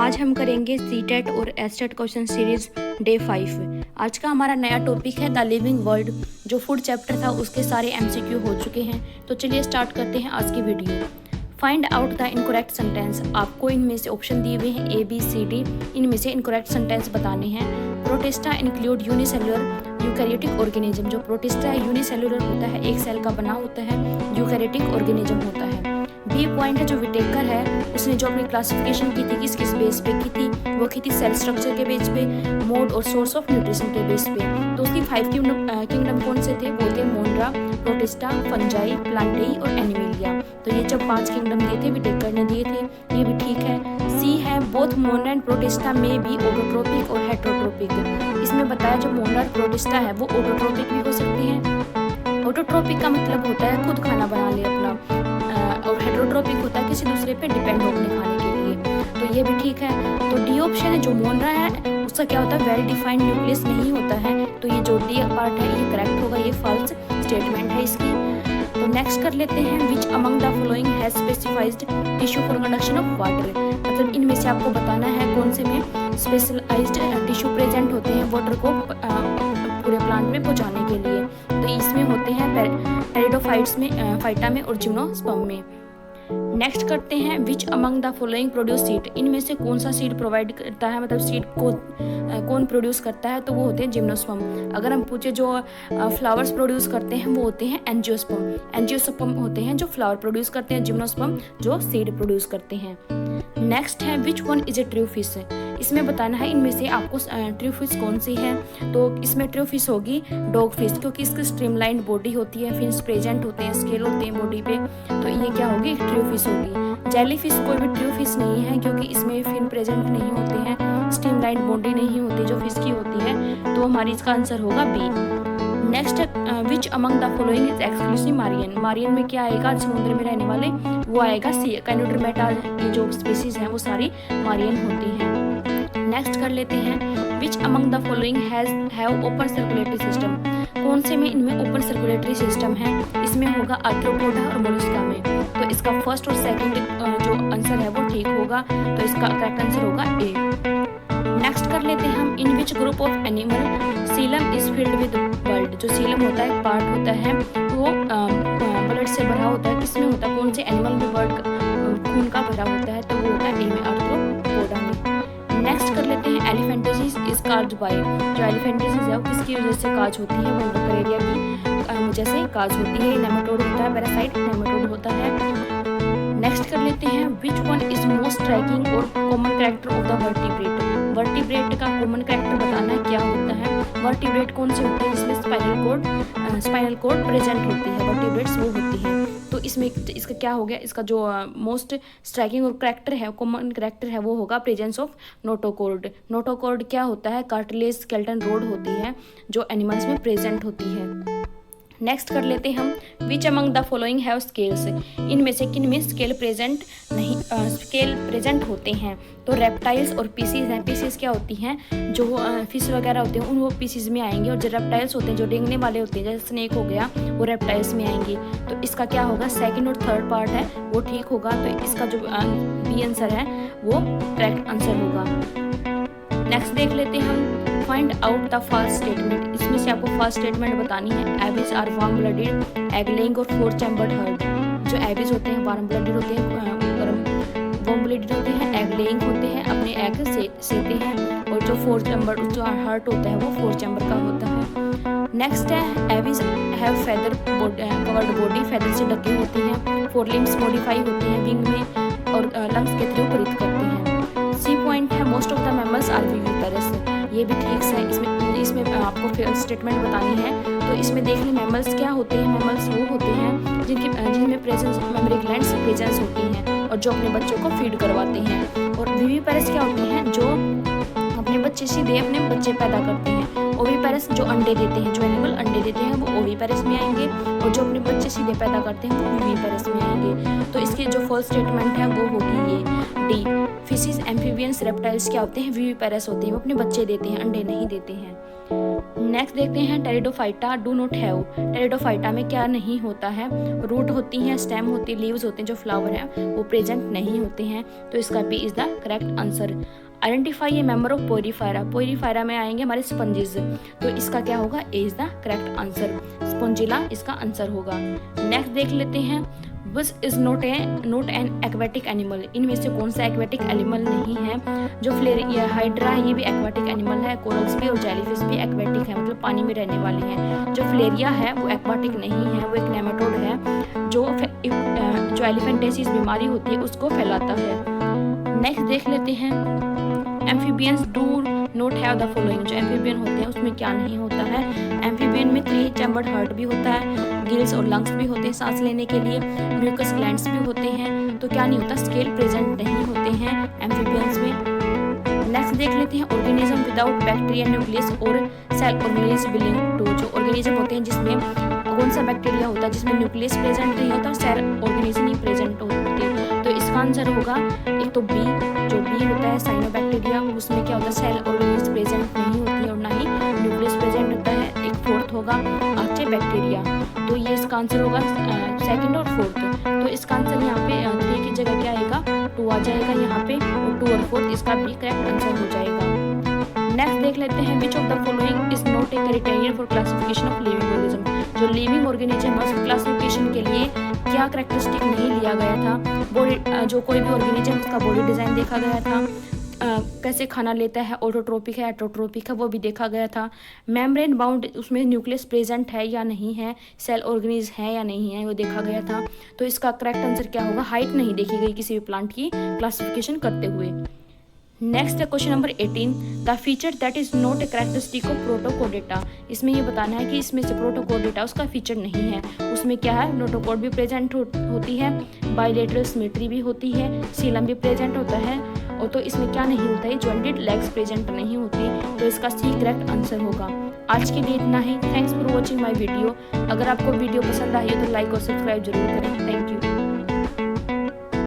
आज हम करेंगे सीटेट और एसटेट क्वेश्चन सीरीज डे 5। आज का हमारा नया टॉपिक है द लिविंग वर्ल्ड। जो फूड चैप्टर था उसके सारे एमसीक्यू हो चुके हैं। तो चलिए स्टार्ट करते हैं आज की video. Find out the incorrect sentence. आपको इनमें से ऑप्शन दिए हुए हैं ABCD। इनमें से इनकरेक्ट सेंटेंस बताने हैं। Protista include unicellular eukaryotic organism. जो प्रोटिस्टा है यूनिसेलुलर होता है, एक सेल का बना होता है, यूकैरियोटिक ऑर्गेनिज्म होता है। बी पॉइंट है जो विटेकर है, उसने जो अपनी क्लासिफिकेशन की थी किस बेस पे की थी, वो की थी सेल स्ट्रक्चर के बेस पे, मोड और सोर्स ऑफ न्यूट्रिशन के बेस पे। तो उसकी 5 किंगडम कौन से थे? वो थे मोनरा, प्रोटिस्टा, फंजाई, प्लांटेई और एनिमेलिया। तो ये जब 5 किंगडम दिए थे विटेकर ने दिए थे, ये भी ठीक है। सी है बोथ मोनरा एंड प्रोटिस्टा में बी ऑटोट्रोपिक और हेटेरोट्रोपिक। इसमें बताया जो मोनरा और प्रोटिस्टा है वो ऑटोट्रोपिक भी हो सकती है। ऑटोट्रोपिक का मतलब होता है खुद खाना बना ले अपना, और हेटेरोट्रोपिक होता है किसी दूसरे पे डिपेंड हो अपने खाने के लिए। तो ये भी ठीक है। तो डी ऑप्शन है जो मोनरा है उसका क्या होता है, वेल डिफाइंड न्यूक्लियस नहीं होता है। तो ये जो डी पार्ट है ये करेक्ट होगा, ये फॉल्स स्टेटमेंट है इसकी। तो नेक्स्ट कर लेते हैं which among the following has specialised tissue for conduction of water. मतलब इनमें से आपको बताना है कौन से में स्पेशलाइज्ड टिश्यू प्रेजेंट होते हैं वाटर को पूरे प्लांट में पहुंचाने के लिए। तो इसमें होते हैं टेरिडोफाइट्स में, फाइटा में और जिम्नोस्पर्म में। नेक्स्ट करते हैं which among the following produce seed. इनमें से कौन सा सीड प्रोवाइड करता है, मतलब सीड को कौन प्रोड्यूस करता है? तो वो होते हैं जिम्नोस्पर्म। अगर हम पूछे जो फ्लावर्स प्रोड्यूस करते हैं वो होते हैं एंजियोस्पर्म। एंजियोस्पर्म होते हैं जो फ्लावर प्रोड्यूस करते हैं, जिम्नोस्पर्म जो सीड प्रोड्यूस करते हैं। नेक्स्ट है विच one is a true fish. इसमें बताना है इनमें से आपको ट्रू फिश कौन सी है। तो इसमें ट्रू फिश होगी डॉग फिश, क्योंकि इसकी स्ट्रीमलाइन बॉडी होती है, फिन्स प्रेजेंट होते हैं, स्केल होते हैं बॉडी पे। तो ये क्या होगी, ट्रू फिश होगी। जेली फिश कोई भी ट्रू फिश नहीं है, क्योंकि इसमें फिन प्रेजेंट नहीं होते हैं, स्ट्रीमलाइन बॉडी नहीं होती जो फिश की होती है। तो हमारी इसका आंसर होगा B. Next which among the following is exclusive marine. Marine में क्या आएगा, समुद्र में रहने वाले वो आएगा सी। कैनोडर्मेटा की जो स्पीसीज हैं वो सारी मारियन होती हैं। नेक्स्ट कर लेते हैं which among the following have open circulatory system. कौन से में इनमें ओपन सर्कुलेटरी सिस्टम है? इसमें होगा आर्थ्रोपोडा और मोलस्का में। तो इसका फर्स्ट और सेकंड जो आंसर है वो ठीक होगा, तो इसका करेक्ट आंसर होगा ए। नेक्स्ट कर लेते हैं हम in which group of animal coelom is filled with blood. जो सीलम होता है पार्ट होता है वो ब्लड से भरा होता है, किसमें होता है, कौन से एनिमल में ब्लड खून का भरा होता है? तो वो होता है ए में, आर्थ्रोपोडा में। नेक्स्ट कर लेते हैं एलिफेंटेसिस इज काज्ड बाय। जो एलिफेंटेसिस है वो किसकी वजह से काज होती है? वो बक्टेरिया की वजह से काज होती है। नेमाटोड होता है, पैरासाइट नेमाटोड होता है। नेक्स्ट कर लेते हैं which one is most striking और common character of the vertebrate. Vertebrate का कॉमन कैरेक्टर बताना है क्या होता है। वर्टिब्रेट कौन से होते हैं जिसमें स्पाइनल कोड प्रेजेंट होती है, वर्टिब्रेट्स वो होती है। तो इसमें इसका क्या हो गया, इसका जो मोस्ट स्ट्राइकिंग और कैरेक्टर है, कॉमन कैरेक्टर है, वो होगा प्रेजेंस ऑफ नोटोकॉर्ड। नोटोकॉर्ड क्या होता है, कार्टिलेज स्केलेटन रोड होती है जो एनिमल्स में प्रेजेंट होती है। नेक्स्ट कर लेते हैं हम विच among the following have scales. इनमें से किन में स्केल प्रेजेंट होते हैं? तो रेप्टाइल्स और पीसीज हैं। पीसीज क्या होती हैं, जो फिश वगैरह होते हैं उन वो पीसीज में आएंगे, और जो रेप्टाइल्स होते हैं जो रेंगने वाले होते हैं जैसे स्नेक हो गया वो रेप्टाइल्स में आएंगे। तो इसका क्या होगा, सेकंड और थर्ड पार्ट है वो ठीक होगा। तो इसका जो बी आंसर है वो करेक्ट आंसर होगा। नेक्स्ट देख लेते हैं हम find out the false statement. इसमें से आपको फॉल्स स्टेटमेंट बतानी है। Aves are warm blooded, egg laying और 4 चैम्बर्ड हर्ड। जो एबिस होते हैं वार्म ब्लडेड होते हैं, वार्म ब्लडेड होते हैं, एग लेइंग होते हैं, अपने एग सेते हैं, और जो 4 चैम्बर जो हार्ट होता है वो 4 चैम्बर का होता है। नेक्स्ट है एबिस have feather covered body, feather से ढके होते हैं, 4 लिम्स मॉडिफाई होते हैं विंग में, और लंग्स के थ्रू ब्रीथ करते हैं। सी पॉइंट है most of the mammals are viviparous. ये भी ठीक है। इसमें आपको स्टेटमेंट बतानी है। तो इसमें देख लें मैमल्स क्या होते हैं। मैमल्स वो होते हैं जिनमें प्रेजेंस मेमोरी ग्लैंड्स प्रेजेंस होती हैं और जो अपने बच्चों को फीड करवाते हैं। और विविपेरस क्या होते हैं, जो अपने बच्चे सीधे अपने बच्चे पैदा करते हैं। ओविपेरस जो अंडे देते हैं, जो एनिमल अंडे देते हैं वो ओविपेरस में आएंगे, और जो अपने बच्चे सीधे पैदा करते हैं वो विविपेरस में आएंगे। तो इसके जो फर्स्ट स्टेटमेंट है वो होगी ये डी। फिशेस, एम्फीबियंस, रेप्टाइल्स क्या होते हैं, विविपेरस होते हैं, वो अपने बच्चे देते हैं, अंडे नहीं देते हैं। नेक्स्ट देखते हैं pteridophyta do not have. Pteridophyta में क्या नहीं होता है? रूट होती हैं, स्टेम होती है, लीव्स होते हैं, जो फ्लावर हैं वो प्रेजेंट नहीं होते हैं। तो इसका B is the correct answer. Identify a member of Porifera. Porifera में आएंगे हमारे स्पंजेस, तो इसका क्या होगा? A is the correct answer. Spongilla इसका आंसर होगा। नेक्स्ट देख लेते हैं, bus is not an aquatic animal. इनमें से कौन सा एक्वेटिक एनिमल नहीं है? जो हाइड्रा है ये भी एक्वेटिक एनिमल है, कोरल्स भी और जेलीफिश भी एक्वेटिक है, मतलब पानी में रहने वाले हैं। जो फ्लेरिया है वो एक्वाटिक नहीं है, वो एक नेमाटोड है जो एलिफेंटेसिस बीमारी होती है उसको फैलाता है। नेक्स्ट देख लेते हैं, amphibians do not have the following. जो एम्फीबियन होते हैं उसमें क्या नहीं होता है? एम्फीबियन में 3 चैम्बर्ड हार्ट भी होता है, गिल्स और लंग्स भी होते हैं सांस लेने के लिए, म्यूकस ग्लैंड्स भी होते हैं। तो क्या नहीं होता? स्केल प्रेजेंट नहीं होते हैं एम्फीबियंस में। नेक्स्ट देख लेते हैं, ऑर्गेनिज्म विदाउट बैक्टीरिया न्यूक्लियस और सेल ऑर्गेनिज्म बिलोंग टू। जो ऑर्गेनिज्म होते हैं जिसमें कौन सा बैक्टीरिया होता है जिसमें न्यूक्लियस प्रेजेंट नहीं होता और सेल ऑर्गेनिज्म नहीं प्रेजेंट होते। तो इसका आंसर होगा एक तो बी, जो बी होता है साइनोबैक्टीरिया, उसमें क्या होता है? सेल ऑर्गेनिज्म प्रेजेंट नहीं होती है और ना ही न्यूक्लियस प्रेजेंट होता है। एक फोर्थ होगा आर्चेबैक्टीरिया। तो ये इसका आंसर होगा सेकंड और फोर्थ। तो इसका आंसर यहाँ पे 3 की जगह क्या आएगा? 2 आ जाएगा यहाँ पे, और 2 और 4 इसका भी करेक्ट आंसर हो जाएगा। नेक्स्ट देख लेते हैं, which of the following is not A criterion for classification of living organism. जो लिविंग ऑर्गेनिज्म है उसकी क्लासिफिकेशन के लिए क्या कैरेक्टरिस्टिक नहीं लिया गया था? बॉडी, जो कोई भी ऑर्गेनिज्म उसका बॉडी डिजाइन देखा गया था, कैसे खाना लेता है, ऑटोट्रोपिक है एटोट्रोपिक है वो भी देखा गया था, मेम्ब्रेन बाउंड उसमें न्यूक्लियस प्रेजेंट है या नहीं है, सेल ऑर्गेनिज्म है या नहीं है वो देखा गया था। तो इसका करेक्ट आंसर क्या होगा? हाइट नहीं देखी गई किसी भी प्लांट की क्लासिफिकेशन करते हुए। नेक्स्ट है question number 18, the feature that is not a characteristic of protochordata. इसमें ये बताना है कि इसमें से प्रोटोकोडेटा उसका फीचर नहीं है। उसमें क्या है? नोटोकोड भी प्रेजेंट होती है, बाइलेटरल सिमेट्री भी होती है, सीलम भी प्रेजेंट होता है, और तो इसमें क्या नहीं होता है? जॉइंटेड लेग्स प्रेजेंट नहीं होती। तो इसका सी करेक्ट आंसर होगा। आज के लिए इतना ही। Thanks for watching my video. अगर आपको वीडियो पसंद आई हो तो लाइक और सब्सक्राइब जरूर करें। Thank you.